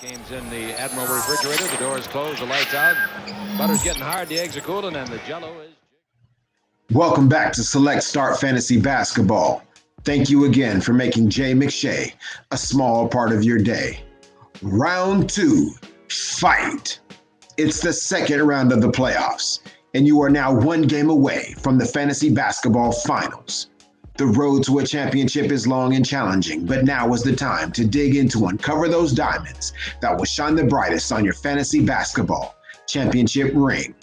Game's in the Admiral refrigerator. The door is closed, the lights out. Butter's getting hard, the eggs are cooling, and the jello is... Welcome back to Select Start Fantasy Basketball. Thank you again for making Jay McShay a small part of your day. Round 2, fight. It's the second round of the playoffs, and you are now one game away from the Fantasy Basketball Finals. The road to a championship is long and challenging, but now is the time to dig in to uncover those diamonds that will shine the brightest on your fantasy basketball championship ring.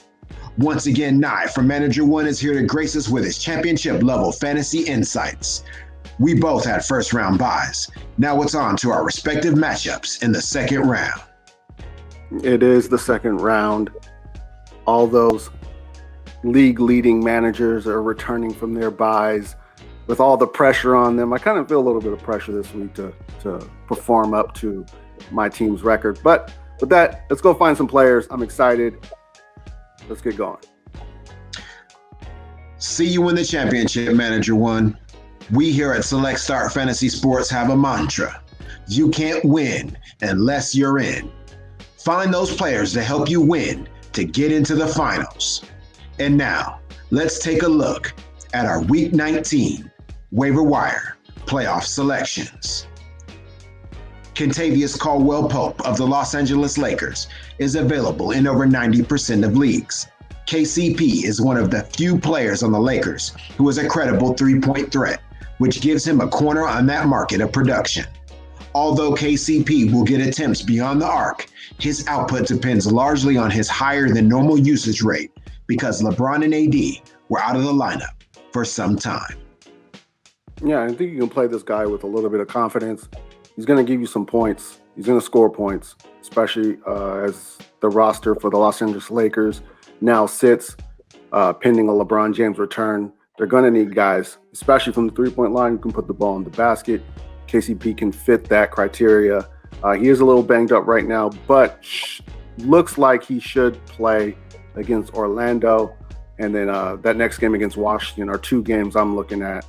Once again, Nye from Manager One is here to grace us with his championship level fantasy insights. We both had first round buys. Now it's on to our respective matchups in the second round. It is the second round. All those league leading managers are returning from their buys. With all the pressure on them, I kind of feel a little bit of pressure this week to perform up to my team's record. But with that, let's go find some players. I'm excited. Let's get going. See you in the championship, Manager One. We here at Select Start Fantasy Sports have a mantra. You can't win unless you're in. Find those players to help you win to get into the finals. And now, let's take a look at our Week 19 waiver wire playoff selections. Kentavious Caldwell-Pope of the Los Angeles Lakers is available in over 90% of leagues. KCP is one of the few players on the Lakers who is a credible three-point threat, which gives him a corner on that market of production. Although KCP will get attempts beyond the arc, his output depends largely on his higher than normal usage rate because LeBron and AD were out of the lineup for some time. Yeah, I think you can play this guy with a little bit of confidence. He's going to give you some points. He's going to score points, especially as the roster for the Los Angeles Lakers now sits pending a LeBron James return. They're going to need guys, especially from the three-point line, who can put the ball in the basket. KCP can fit that criteria. He is a little banged up right now, but looks like he should play against Orlando. And then that next game against Washington are two games I'm looking at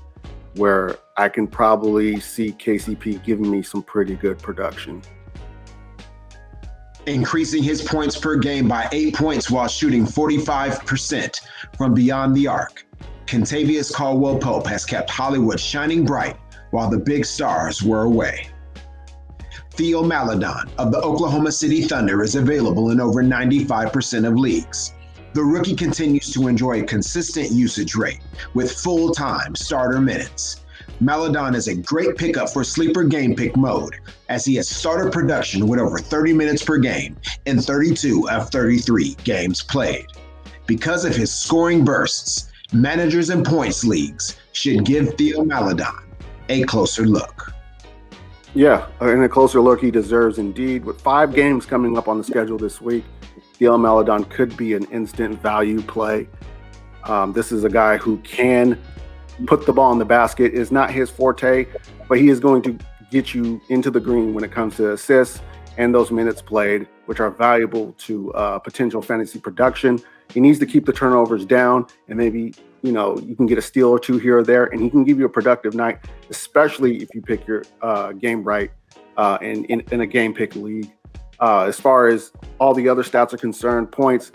where I can probably see KCP giving me some pretty good production. Increasing his points per game by 8 points while shooting 45% from beyond the arc, Kentavious Caldwell-Pope has kept Hollywood shining bright while the big stars were away. Theo Maledon of the Oklahoma City Thunder is available in over 95% of leagues. The rookie continues to enjoy a consistent usage rate with full-time starter minutes. Maledon is a great pickup for sleeper game pick mode as he has starter production with over 30 minutes per game in 32 of 33 games played. Because of his scoring bursts, managers and points leagues should give Theo Maledon a closer look. Yeah, and a closer look he deserves indeed. With 5 games coming up on the schedule this week, Theo Maledon could be an instant value play. This is a guy who can put the ball in the basket. Is not his forte, but he is going to get you into the green when it comes to assists and those minutes played, which are valuable to potential fantasy production. He needs to keep the turnovers down, and maybe you can get a steal or two here or there, and he can give you a productive night, especially if you pick your game right in a game pick league. As far as all the other stats are concerned, points,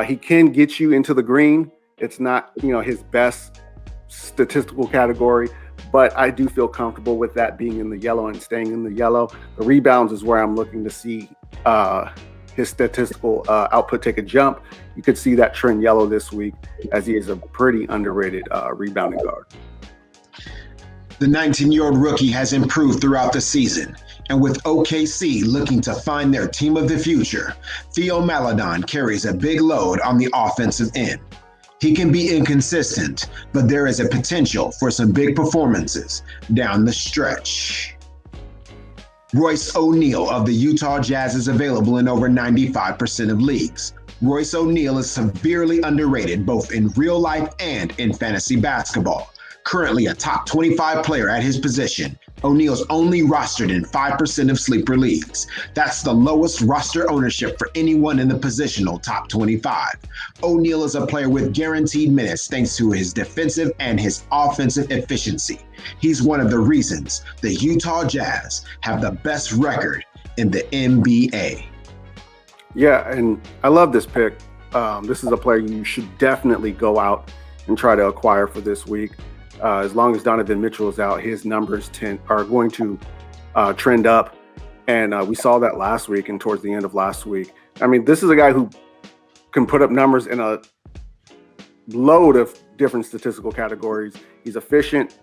he can get you into the green. It's not, his best statistical category, but I do feel comfortable with that being in the yellow and staying in the yellow. The rebounds is where I'm looking to see his statistical output take a jump. You could see that trend yellow this week as he is a pretty underrated rebounding guard. The 19-year-old rookie has improved throughout the season, and with OKC looking to find their team of the future, Theo Maledon carries a big load on the offensive end. He can be inconsistent, but there is a potential for some big performances down the stretch. Royce O'Neal of the Utah Jazz is available in over 95% of leagues. Royce O'Neal is severely underrated both in real life and in fantasy basketball. Currently a top 25 player at his position, O'Neal's only rostered in 5% of sleeper leagues. That's the lowest roster ownership for anyone in the positional top 25. O'Neal is a player with guaranteed minutes thanks to his defensive and his offensive efficiency. He's one of the reasons the Utah Jazz have the best record in the NBA. Yeah, and I love this pick. This is a player you should definitely go out and try to acquire for this week. As long as Donovan Mitchell is out, his numbers are going to trend up. And we saw that last week and towards the end of last week. I mean, this is a guy who can put up numbers in a load of different statistical categories. He's efficient.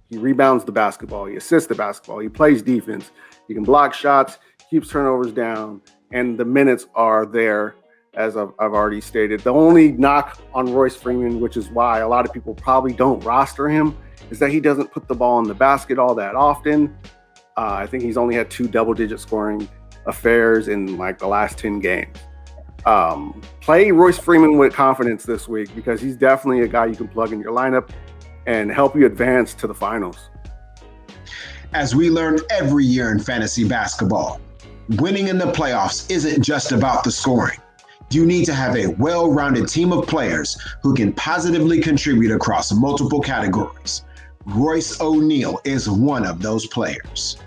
He rebounds the basketball. He assists the basketball. He plays defense. He can block shots, keeps turnovers down, and the minutes are there, as I've already stated. The only knock on Royce Freeman, which is why a lot of people probably don't roster him, is that he doesn't put the ball in the basket all that often. I think he's only had 2 double-digit scoring affairs in like the last 10 games. Play Royce Freeman with confidence this week because he's definitely a guy you can plug in your lineup and help you advance to the finals. As we learn every year in fantasy basketball, winning in the playoffs isn't just about the scoring. You need to have a well-rounded team of players who can positively contribute across multiple categories. Royce O'Neal is one of those players.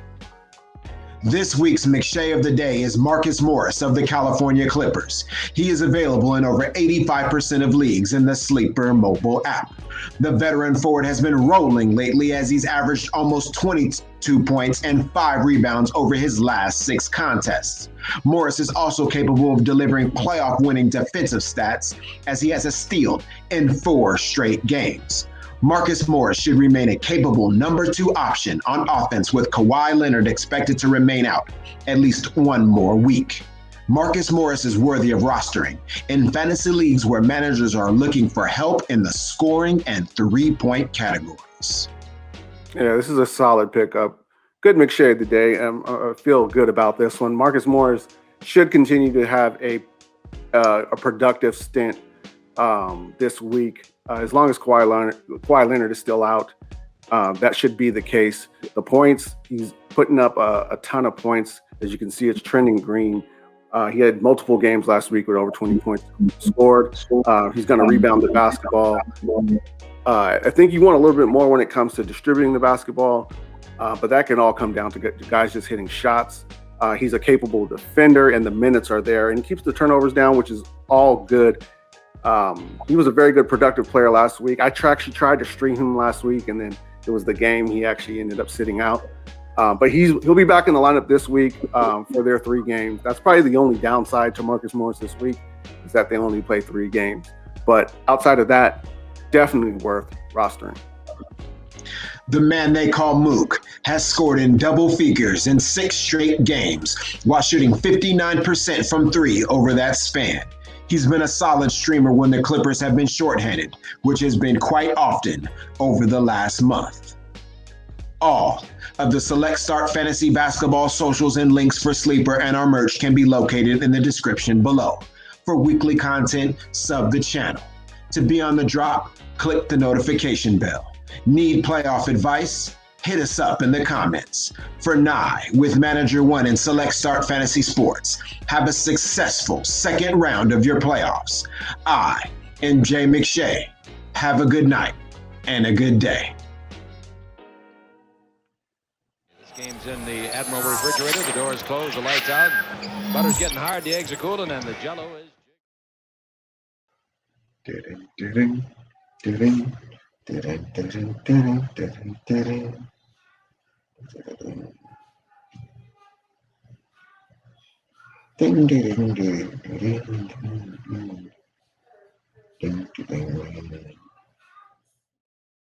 This week's McShay of the day is Marcus Morris of the California Clippers. He is available in over 85% of leagues in the Sleeper mobile app. The veteran forward has been rolling lately as he's averaged almost 22 points and 5 rebounds over his last 6 contests. Morris is also capable of delivering playoff-winning defensive stats as he has a steal in 4 straight games. Marcus Morris should remain a capable number 2 option on offense with Kawhi Leonard expected to remain out at least 1 more week. Marcus Morris is worthy of rostering in fantasy leagues where managers are looking for help in the scoring and 3-point categories. Yeah, this is a solid pickup. Good McShay of the day. I feel good about this one. Marcus Morris should continue to have a productive stint this week. As long as Kawhi Leonard is still out, that should be the case. The points, he's putting up a ton of points. As you can see, it's trending green. He had multiple games last week with over 20 points scored. He's going to rebound the basketball. I think you want a little bit more when it comes to distributing the basketball, but that can all come down to guys just hitting shots. He's a capable defender, and the minutes are there, and he keeps the turnovers down, which is all good. He was a very good productive player last week. I actually tried to stream him last week, and then it was the game he actually ended up sitting out. But he'll be back in the lineup this week for their 3 games. That's probably the only downside to Marcus Morris this week is that they only play 3 games. But outside of that, definitely worth rostering. The man they call Mook has scored in double figures in 6 straight games while shooting 59% from 3 over that span. He's been a solid streamer when the Clippers have been shorthanded, which has been quite often over the last month. All of the Select Start Fantasy Basketball socials and links for Sleeper and our merch can be located in the description below. For weekly content, sub the channel. To be on the drop, click the notification bell. Need playoff advice? Hit us up in the comments. For Nye with Manager 1 in Select Start Fantasy Sports, have a successful second round of your playoffs. I am Jay McShay. Have a good night and a good day. This game's in the Admiral refrigerator. The door is closed, the lights out. Butter's getting hard, the eggs are cooling, and the jello is... Ding, ding, ding, ding, ding, ding, ding, ding, ding, ding.